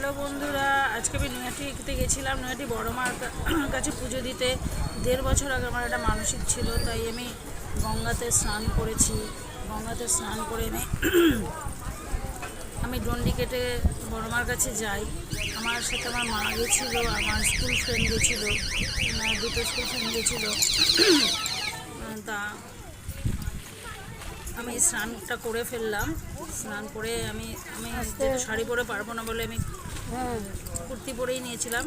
Hello বন্ধুরা, আজকে আমি নৈহাটিতে গেছিলাম। নৈহাটি বড় মার কাছে পুজো দিতে। 1.5 বছর আগে আমার একটা মানসিক ছিল, তাই আমি গঙ্গাতে স্নান করেছি। গঙ্গাতে স্নান করে আমি ডন্ডি কেটে বড় মার কাছে যাই। আমার সাথে আমার মা গেছিলো, আমার স্কুল ফ্রেন্ড গেছিলো, দুটো স্কুল ফ্রেন্ড গেছিলো। তা আমি স্নানটা করে ফেললাম। স্নান করে আমি যেহেতু শাড়ি পরে পারবো না বলে আমি কুর্তি পরেই নিয়েছিলাম।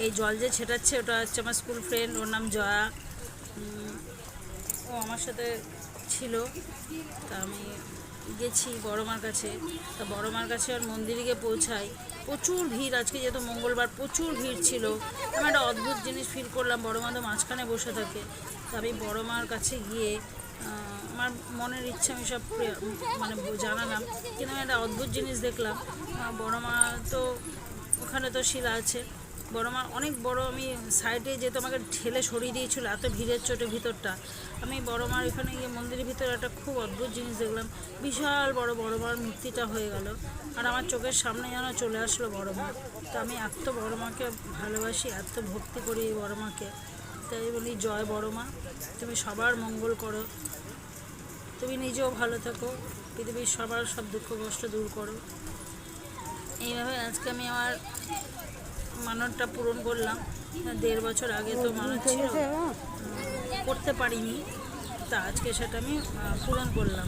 এই জল যে ছেটাচ্ছে ওটা হচ্ছে আমার স্কুল ফ্রেন্ড, ওর নাম জয়া। ও আমার সাথে ছিল। তা আমি গেছি বড় মার কাছে। তা বড় মার কাছে আর মন্দিরে গিয়ে পৌঁছাই, প্রচুর ভিড়। আজকে যেহেতু মঙ্গলবার, প্রচুর ভিড় ছিল। আমি একটা অদ্ভুত জিনিস ফিল করলাম, বড় মা তো মাঝখানে বসে থাকে। তা আমি বড় মার কাছে গিয়ে আমার মনের ইচ্ছা আমি সব মানে জানালাম, কিন্তু আমি একটা অদ্ভুত জিনিস দেখলাম। বড় মা তো ওখানে তো শিলা আছে, বড় মা অনেক বড়। আমি সাইডে যেহেতু আমাকে ঠেলে সরিয়ে দিয়েছিল এত ভিড়ের চোটে ভিতরটা, আমি বড় মার এখানে গিয়ে মন্দিরের ভিতরে একটা খুব অদ্ভুত জিনিস দেখলাম। বিশাল বড় বড় মার মূর্তিটা হয়ে গেল, আর আমার চোখের সামনে যেন চলে আসলো বড় মা। তো আমি এত বড় মাকে ভালোবাসি, এত ভক্তি করি এই বড় মাকে। তাই বলি, জয় বড় মা, তুমি সবার মঙ্গল করো, তুমি নিজেও ভালো থাকো, পৃথিবীর সবার সব দুঃখ কষ্ট দূর করো। এইভাবে আজকে আমি আমার মানতটা পূরণ করলাম। 1.5 বছর আগে তো মানত ছিল, করতে পারিনি, তা আজকে সেটা আমি পূরণ করলাম।